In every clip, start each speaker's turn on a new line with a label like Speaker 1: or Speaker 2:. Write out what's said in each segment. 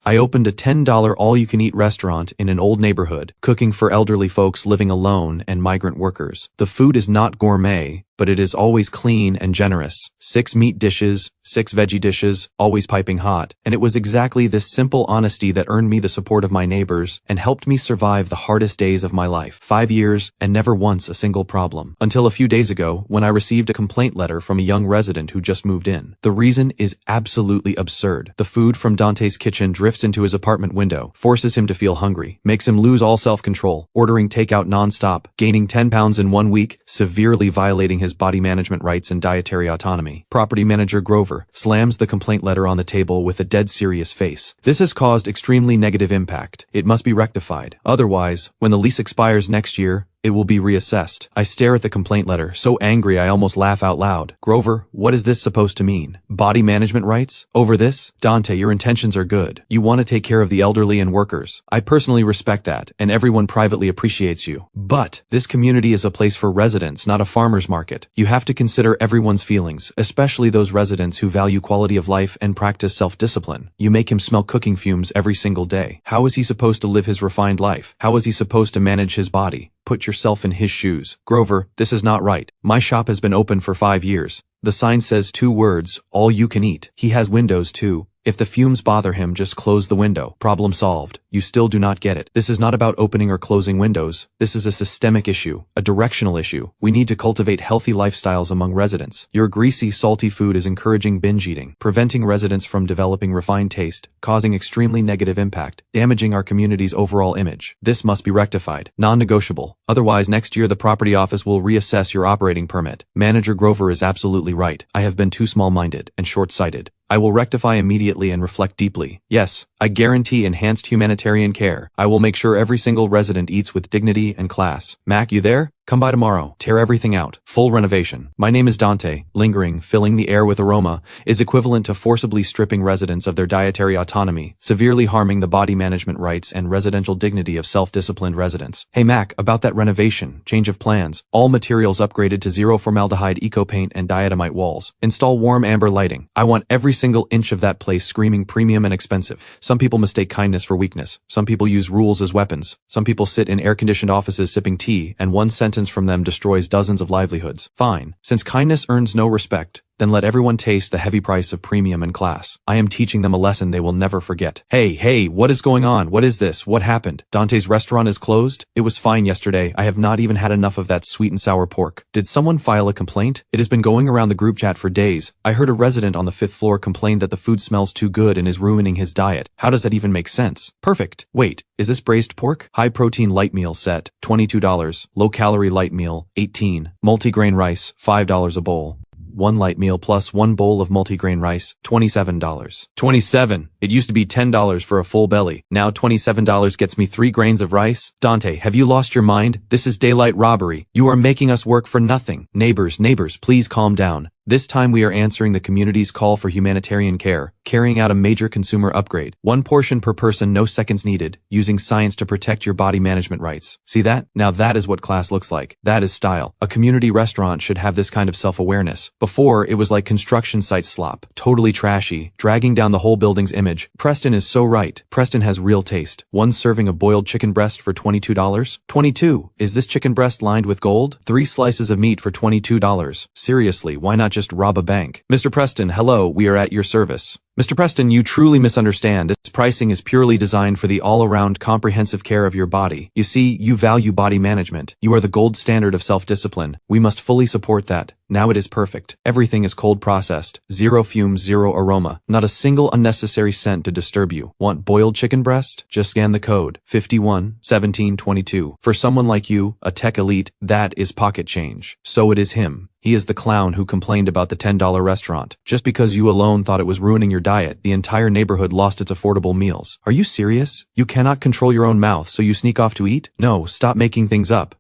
Speaker 1: I opened a $10 all-you-can-eat restaurant in an old neighborhood, cooking for elderly folks living alone and migrant workers. The food is not gourmet, but it is always clean and generous. 6 meat dishes, 6 veggie dishes, always piping hot. And it was exactly this simple honesty that earned me the support of my neighbors and helped me survive the hardest days of my life. 5 years and never once a single problem. Until a few days ago, when I received a complaint letter from a young resident who just moved in. The reason is absolutely absurd. The food from Dante's kitchen drifts into his apartment window, forces him to feel hungry, makes him lose all self-control, ordering takeout non-stop, gaining 10 pounds in 1 week, severely violating his body management rights and dietary autonomy. Property manager Grover slams the complaint letter on the table with a dead serious face. This has caused extremely negative impact. It must be rectified. Otherwise, when the lease expires next year, it will be reassessed. I stare at the complaint letter, so angry I almost laugh out loud. Grover, what is this supposed to mean? Body management rights? Over this? Dante, your intentions are good. You want to take care of the elderly and workers. I personally respect that, and everyone privately appreciates you. But this community is a place for residents, not a farmer's market. You have to consider everyone's feelings, especially those residents who value quality of life and practice self-discipline. You make him smell cooking fumes every single day. How is he supposed to live his refined life? How is he supposed to manage his body? Put yourself in his shoes. Grover, this is not right. My shop has been open for 5 years. The sign says 2 words, all you can eat. He has windows too. If the fumes bother him, just close the window. Problem solved. You still do not get it. This is not about opening or closing windows. This is a systemic issue, a directional issue. We need to cultivate healthy lifestyles among residents. Your greasy, salty food is encouraging binge eating, preventing residents from developing refined taste, causing extremely negative impact, damaging our community's overall image. This must be rectified. Non-negotiable. Otherwise, next year the property office will reassess your operating permit. Manager Grover is absolutely right. I have been too small-minded and short-sighted. I will rectify immediately and reflect deeply. Yes, I guarantee enhanced humanitarian care. I will make sure every single resident eats with dignity and class. Mac, you there? Come by tomorrow. Tear everything out. Full renovation. My name is Dante. Lingering, filling the air with aroma, is equivalent to forcibly stripping residents of their dietary autonomy, severely harming the body management rights and residential dignity of self-disciplined residents. Hey Mac, about that renovation, change of plans. All materials upgraded to zero-formaldehyde eco-paint and diatomite walls. Install warm amber lighting. I want every single inch of that place screaming premium and expensive. Some people mistake kindness for weakness. Some people use rules as weapons. Some people sit in air-conditioned offices sipping tea, and one sentence from them destroys dozens of livelihoods. Fine. Since kindness earns no respect, then let everyone taste the heavy price of premium and class. I am teaching them a lesson they will never forget. Hey, what is going on? What is this? What happened? Dante's restaurant is closed? It was fine yesterday. I have not even had enough of that sweet and sour pork. Did someone file a complaint? It has been going around the group chat for days. I heard a resident on the 5th floor complain that the food smells too good and is ruining his diet. How does that even make sense? Perfect. Wait, is this braised pork? High protein light meal set, $22. Low calorie light meal, $18. Multigrain rice, $5 a bowl. 1 light meal plus 1 bowl of multigrain rice, $27. 27. It used to be $10 for a full belly. Now $27 gets me 3 grains of rice? Dante, have you lost your mind? This is daylight robbery. You are making us work for nothing. Neighbors, please calm down. This time we are answering the community's call for humanitarian care, carrying out a major consumer upgrade. 1 portion per person, no seconds needed, using science to protect your body management rights. See that? Now that is what class looks like. That is style. A community restaurant should have this kind of self-awareness. Before, it was like construction site slop. Totally trashy, dragging down the whole building's image. Preston is so right. Preston has real taste. 1 serving of boiled chicken breast for $22? 22. Is this chicken breast lined with gold? 3 slices of meat for $22. Seriously, why not just rob a bank? Mr. Preston, hello, we are at your service. Mr. Preston, you truly misunderstand. This pricing is purely designed for the all-around comprehensive care of your body. You see, you value body management. You are the gold standard of self-discipline. We must fully support that. Now it is perfect. Everything is cold processed. 0 fumes, 0 aroma. Not a single unnecessary scent to disturb you. Want boiled chicken breast? Just scan the code. 511722. For someone like you, a tech elite, that is pocket change. So it is him. He is the clown who complained about the $10 restaurant. Just because you alone thought it was ruining your diet, the entire neighborhood lost its affordable meals. Are you serious? You cannot control your own mouth, so you sneak off to eat? No, stop making things up.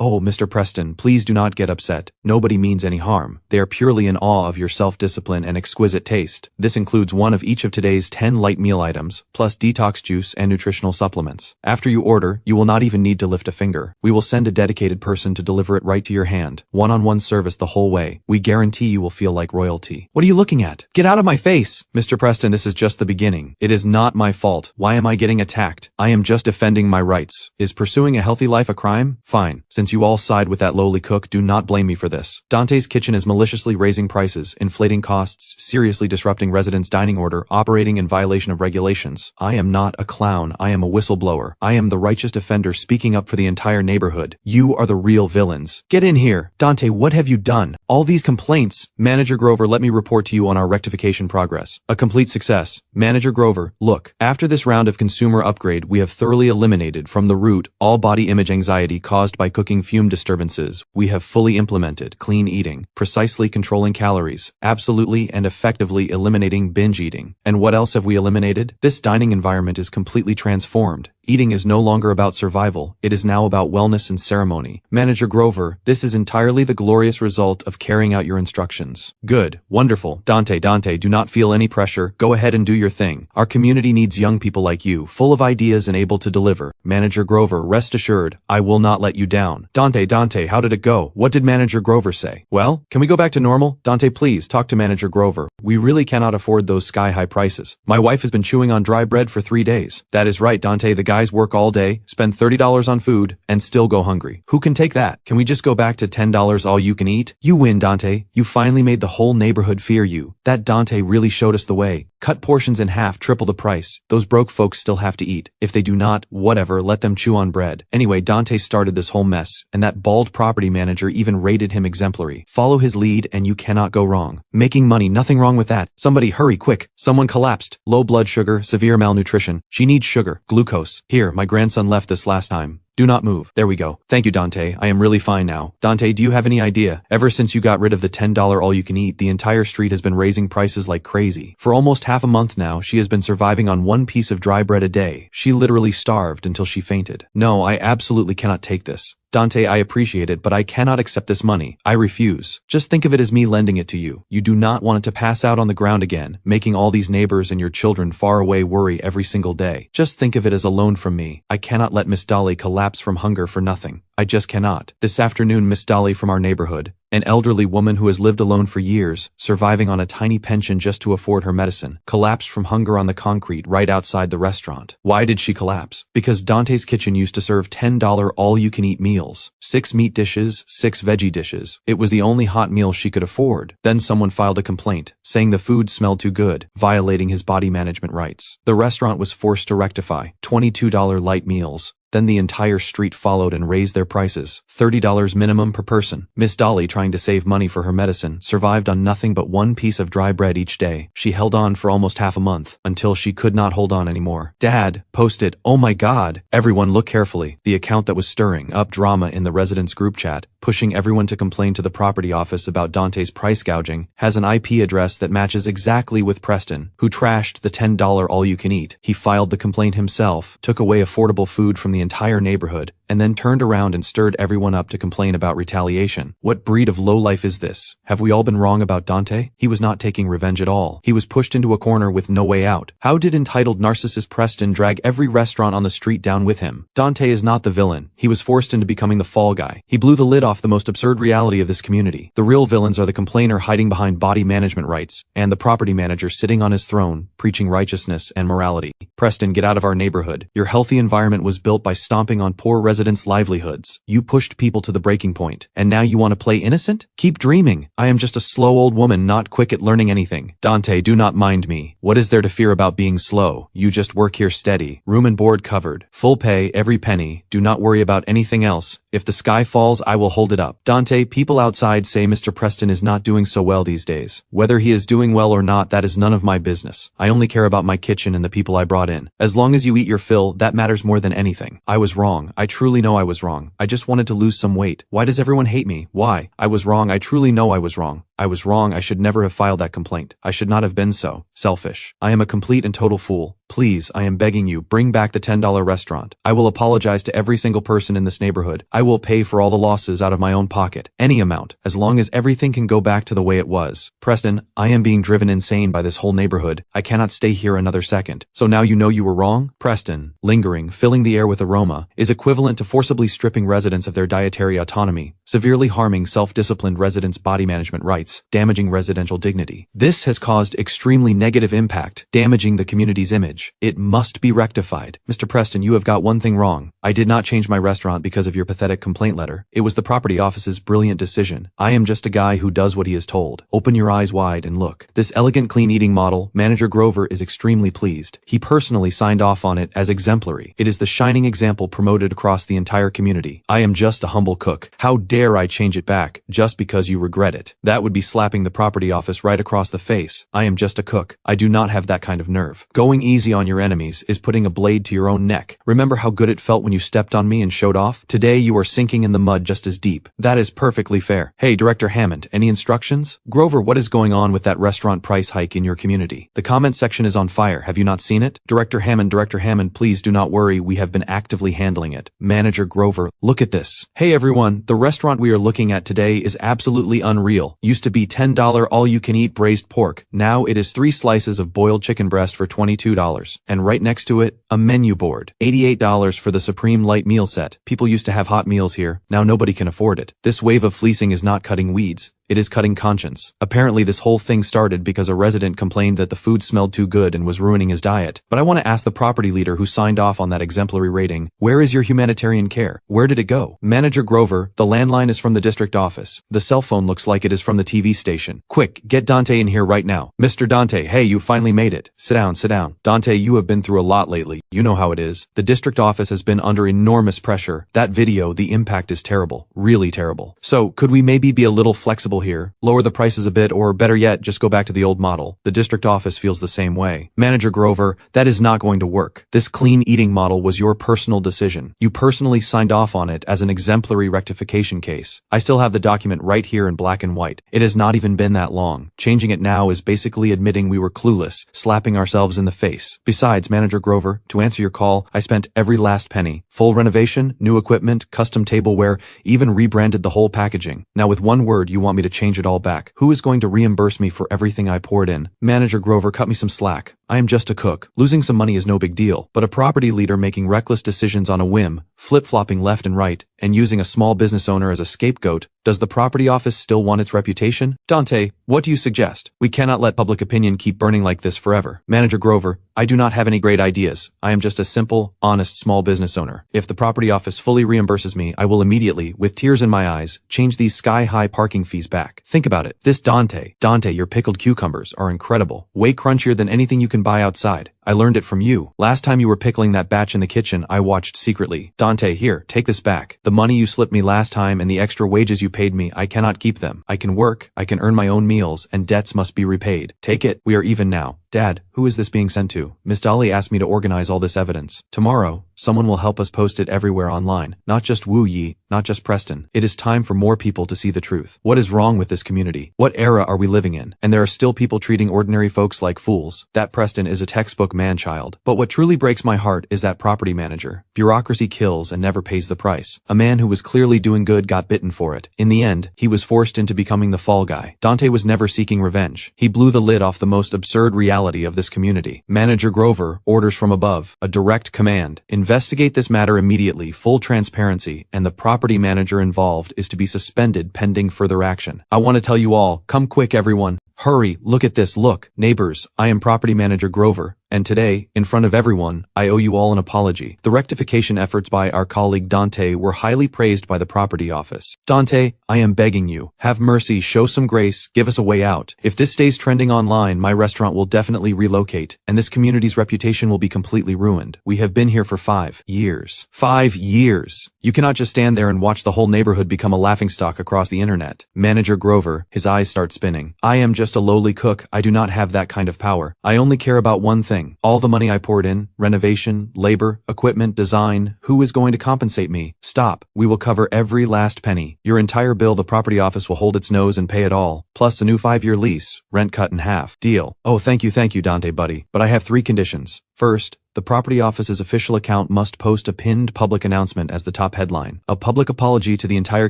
Speaker 1: Oh, Mr. Preston, please do not get upset. Nobody means any harm. They are purely in awe of your self-discipline and exquisite taste. This includes one of each of today's 10 light meal items, plus detox juice and nutritional supplements. After you order, you will not even need to lift a finger. We will send a dedicated person to deliver it right to your hand. One-on-one service the whole way. We guarantee you will feel like royalty. What are you looking at? Get out of my face! Mr. Preston, this is just the beginning. It is not my fault. Why am I getting attacked? I am just defending my rights. Is pursuing a healthy life a crime? Fine. Since you all side with that lowly cook, do not blame me for this. Dante's Kitchen is maliciously raising prices, inflating costs, seriously disrupting residents' dining order, operating in violation of regulations. I am not a clown. I am a whistleblower. I am the righteous defender speaking up for the entire neighborhood. You are the real villains. Get in here. Dante, what have you done? All these complaints. Manager Grover, let me report to you on our rectification progress. A complete success. Manager Grover, look, after this round of consumer upgrade, we have thoroughly eliminated from the root all body image anxiety caused by cooking fume disturbances. We have fully implemented clean eating, precisely controlling calories, absolutely and effectively eliminating binge eating. And what else have we eliminated? This dining environment is completely transformed. Eating is no longer about survival, it is now about wellness and ceremony. Manager Grover, this is entirely the glorious result of carrying out your instructions. Good, wonderful. Dante, do not feel any pressure, go ahead and do your thing. Our community needs young people like you, full of ideas and able to deliver. Manager Grover, rest assured, I will not let you down. Dante, how did it go? What did Manager Grover say? Well, can we go back to normal? Dante, please, talk to Manager Grover. We really cannot afford those sky-high prices. My wife has been chewing on dry bread for 3 days. That is right, Dante, the guys work all day, spend $30 on food, and still go hungry. Who can take that? Can we just go back to $10 all you can eat? You win, Dante. You finally made the whole neighborhood fear you. That Dante really showed us the way. Cut portions in half, triple the price. Those broke folks still have to eat. If they do not, whatever, let them chew on bread. Anyway, Dante started this whole mess, and that bald property manager even rated him exemplary. Follow his lead and you cannot go wrong. Making money, nothing wrong with that. Somebody hurry, quick. Someone collapsed. Low blood sugar, severe malnutrition. She needs sugar, glucose. Here, my grandson left this last time. Do not move. There we go. Thank you, Dante. I am really fine now. Dante, do you have any idea? Ever since you got rid of the $10 all-you-can-eat, the entire street has been raising prices like crazy. For almost half a month now, she has been surviving on one piece of dry bread a day. She literally starved until she fainted. No, I absolutely cannot take this. Dante, I appreciate it, but I cannot accept this money. I refuse. Just think of it as me lending it to you. You do not want it to pass out on the ground again, making all these neighbors and your children far away worry every single day. Just think of it as a loan from me. I cannot let Miss Dolly collapse from hunger for nothing. I just cannot. This afternoon, Miss Dolly from our neighborhood, an elderly woman who has lived alone for years, surviving on a tiny pension just to afford her medicine, collapsed from hunger on the concrete right outside the restaurant. Why did she collapse? Because Dante's Kitchen used to serve $10 all-you-can-eat meals. 6 meat dishes, 6 veggie dishes. It was the only hot meal she could afford. Then someone filed a complaint, saying the food smelled too good, violating his body management rights. The restaurant was forced to rectify. $22 light meals. Then the entire street followed and raised their prices, $30 minimum per person. Miss Dolly, trying to save money for her medicine, survived on nothing but one piece of dry bread each day. She held on for almost half a month, until she could not hold on anymore. Dad, post it. Oh my God. Everyone look carefully. The account that was stirring up drama in the residents group chat, pushing everyone to complain to the property office about Dante's price gouging, has an IP address that matches exactly with Preston, who trashed the $10 all-you-can-eat. He filed the complaint himself, took away affordable food from the entire neighborhood, and then turned around and stirred everyone up to complain about retaliation. What breed of lowlife is this? Have we all been wrong about Dante? He was not taking revenge at all. He was pushed into a corner with no way out. How did entitled narcissist Preston drag every restaurant on the street down with him? Dante is not the villain. He was forced into becoming the fall guy. He blew the lid off the most absurd reality of this community. The real villains are the complainer hiding behind body management rights, and the property manager sitting on his throne, preaching righteousness and morality. Preston, get out of our neighborhood. Your healthy environment was built by stomping on poor residents' livelihoods. You pushed people to the breaking point, and now you want to play innocent? Keep dreaming. I am just a slow old woman not quick at learning anything. Dante, do not mind me. What is there to fear about being slow? You just work here steady. Room and board covered. Full pay, every penny. Do not worry about anything else. If the sky falls, I will hold it up. Dante, people outside say Mr. Preston is not doing so well these days. Whether he is doing well or not, that is none of my business. I only care about my kitchen and the people I brought in. As long as you eat your fill, that matters more than anything. I was wrong. I truly know I was wrong. I just wanted to lose some weight. Why does everyone hate me? Why? I was wrong. I truly know I was wrong. I was wrong. I should never have filed that complaint. I should not have been so selfish. I am a complete and total fool. Please, I am begging you, bring back the $10 restaurant. I will apologize to every single person in this neighborhood. I will pay for all the losses out of my own pocket. Any amount, as long as everything can go back to the way it was. Preston, I am being driven insane by this whole neighborhood. I cannot stay here another second. So now you know you were wrong? Preston, lingering, filling the air with aroma, is equivalent to forcibly stripping residents of their dietary autonomy, severely harming self-disciplined residents' body management rights, damaging residential dignity. This has caused extremely negative impact, damaging the community's image. It must be rectified. Mr. Preston, you have got one thing wrong. I did not change my restaurant because of your pathetic complaint letter. It was the property office's brilliant decision. I am just a guy who does what he is told. Open your eyes wide and look. This elegant clean eating model, Manager Grover is extremely pleased. He personally signed off on it as exemplary. It is the shining example promoted across the entire community. I am just a humble cook. How dare I change it back just because you regret it? That would be slapping the property office right across the face. I am just a cook. I do not have that kind of nerve. Going easy on your enemies is putting a blade to your own neck. Remember how good it felt when you stepped on me and showed off? Today you are sinking in the mud just as deep. That is perfectly fair. Hey, Director Hammond, any instructions? Grover, what is going on with that restaurant price hike in your community? The comment section is on fire. Have you not seen it? Director Hammond, please do not worry. We have been actively handling it. Manager Grover, look at this. Hey everyone, the restaurant we are looking at today is absolutely unreal. Used to be $10 all-you-can-eat braised pork. Now it is 3 slices of boiled chicken breast for $22. And right next to it, a menu board. $88 for the Supreme Light Meal Set. People used to have hot meals here. Now nobody can afford it. This wave of fleecing is not cutting weeds. It is cutting conscience. Apparently this whole thing started because a resident complained that the food smelled too good and was ruining his diet. But I want to ask the property leader who signed off on that exemplary rating, where is your humanitarian care? Where did it go? Manager Grover, the landline is from the district office. The cell phone looks like it is from the TV station. Quick, get Dante in here right now. Mr. Dante, hey, you finally made it. Sit down. Dante, you have been through a lot lately. You know how it is. The district office has been under enormous pressure. That video, the impact is terrible. Really terrible. So, could we maybe be a little flexible here? Lower the prices a bit, or better yet, just go back to the old model. The district office feels the same way. Manager Grover, that is not going to work. This clean eating model was your personal decision. You personally signed off on it as an exemplary rectification case. I still have the document right here in black and white. It has not even been that long. Changing it now is basically admitting we were clueless, slapping ourselves in the face. Besides, Manager Grover, to answer your call, I spent every last penny. Full renovation, new equipment, custom tableware, even rebranded the whole packaging. Now with one word, you want me to change it all back. Who is going to reimburse me for everything I poured in? Manager Grover, cut me some slack. I am just a cook. Losing some money is no big deal, but a property leader making reckless decisions on a whim, flip-flopping left and right, and using a small business owner as a scapegoat, does the property office still want its reputation? Dante, what do you suggest? We cannot let public opinion keep burning like this forever. Manager Grover, I do not have any great ideas. I am just a simple, honest small business owner. If the property office fully reimburses me, I will immediately, with tears in my eyes, change these sky-high parking fees back. Think about it. This Dante, your pickled cucumbers are incredible. Way crunchier than anything you can buy outside. I learned it from you. Last time you were pickling that batch in the kitchen, I watched secretly. Dante, here, take this back. The money you slipped me last time and the extra wages you paid me, I cannot keep them. I can work, I can earn my own meals, and debts must be repaid. Take it. We are even now. Dad, who is this being sent to? Miss Dolly asked me to organize all this evidence. Tomorrow, someone will help us post it everywhere online. Not just Wu Yi, not just Preston. It is time for more people to see the truth. What is wrong with this community? What era are we living in? And there are still people treating ordinary folks like fools. That Preston is a textbook man-child. But what truly breaks my heart is that property manager. Bureaucracy kills and never pays the price. A man who was clearly doing good got bitten for it. In the end, he was forced into becoming the fall guy. Dante was never seeking revenge. He blew the lid off the most absurd reality of this community. Manager Grover, orders from above, a direct command. Investigate this matter immediately, full transparency, and the property manager involved is to be suspended pending further action. I want to tell you all, come quick everyone. Hurry, look at this, look. Neighbors, I am property manager Grover. And today, in front of everyone, I owe you all an apology. The rectification efforts by our colleague Dante were highly praised by the property office. Dante, I am begging you. Have mercy, show some grace, give us a way out. If this stays trending online, my restaurant will definitely relocate, and this community's reputation will be completely ruined. We have been here for 5 years. 5 years. You cannot just stand there and watch the whole neighborhood become a laughingstock across the internet. Manager Grover, his eyes start spinning. I am just a lowly cook. I do not have that kind of power. I only care about one thing. thing. All the money I poured in, renovation, labor, equipment, design, who is going to compensate me? Stop. We will cover every last penny. Your entire bill, the property office will hold its nose and pay it all, plus a new 5-year lease, rent cut in half. Deal. Oh, thank you, Dante buddy. But I have 3 conditions. First, the property office's official account must post a pinned public announcement as the top headline, a public apology to the entire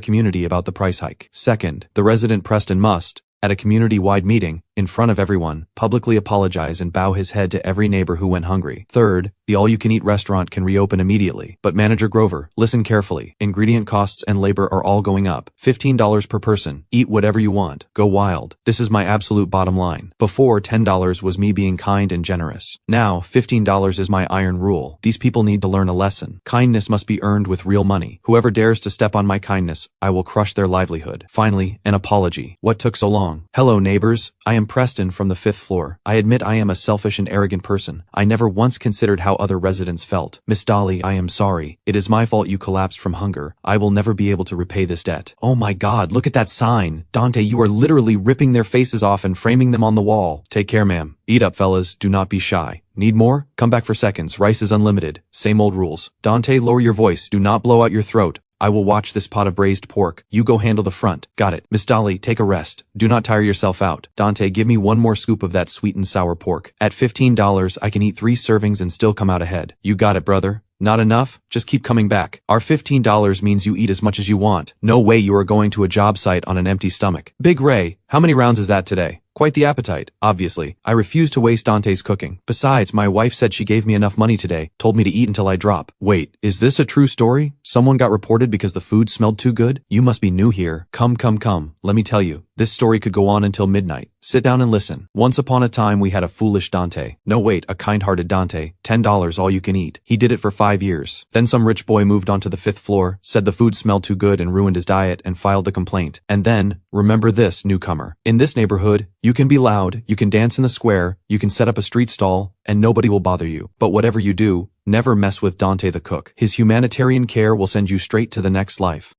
Speaker 1: community about the price hike. Second, the resident Preston must, at a community-wide meeting, in front of everyone, publicly apologize and bow his head to every neighbor who went hungry. Third, the all-you-can-eat restaurant can reopen immediately. But Manager Grover, listen carefully. Ingredient costs and labor are all going up. $15 per person. Eat whatever you want. Go wild. This is my absolute bottom line. Before, $10 was me being kind and generous. Now, $15 is my iron rule. These people need to learn a lesson. Kindness must be earned with real money. Whoever dares to step on my kindness, I will crush their livelihood. Finally, an apology. What took so long? Hello, neighbors. I am Preston from the 5th floor. I admit I am a selfish and arrogant person. I never once considered how other residents felt. Miss Dolly, I am sorry. It is my fault you collapsed from hunger. I will never be able to repay this debt. Oh my God, look at that sign. Dante, you are literally ripping their faces off and framing them on the wall. Take care, ma'am. Eat up, fellas. Do not be shy. Need more? Come back for seconds. Rice is unlimited. Same old rules. Dante, lower your voice. Do not blow out your throat. I will watch this pot of braised pork. You go handle the front. Got it. Miss Dolly, take a rest. Do not tire yourself out. Dante, give me 1 more scoop of that sweet and sour pork. At $15, I can eat 3 servings and still come out ahead. You got it, brother. Not enough? Just keep coming back. Our $15 means you eat as much as you want. No way you are going to a job site on an empty stomach. Big Ray, how many rounds is that today? Quite the appetite, obviously. I refuse to waste Dante's cooking. Besides, my wife said she gave me enough money today, told me to eat until I drop. Wait, is this a true story? Someone got reported because the food smelled too good? You must be new here. Come. Let me tell you, this story could go on until midnight. Sit down and listen. Once upon a time we had a foolish Dante. No wait, a kind-hearted Dante. $10 all you can eat. He did it for 5 years. Then some rich boy moved onto the 5th floor, said the food smelled too good and ruined his diet, and filed a complaint. And then, remember this, newcomer. In this neighborhood, you can be loud, you can dance in the square, you can set up a street stall, and nobody will bother you. But whatever you do, never mess with Dante the cook. His humanitarian care will send you straight to the next life.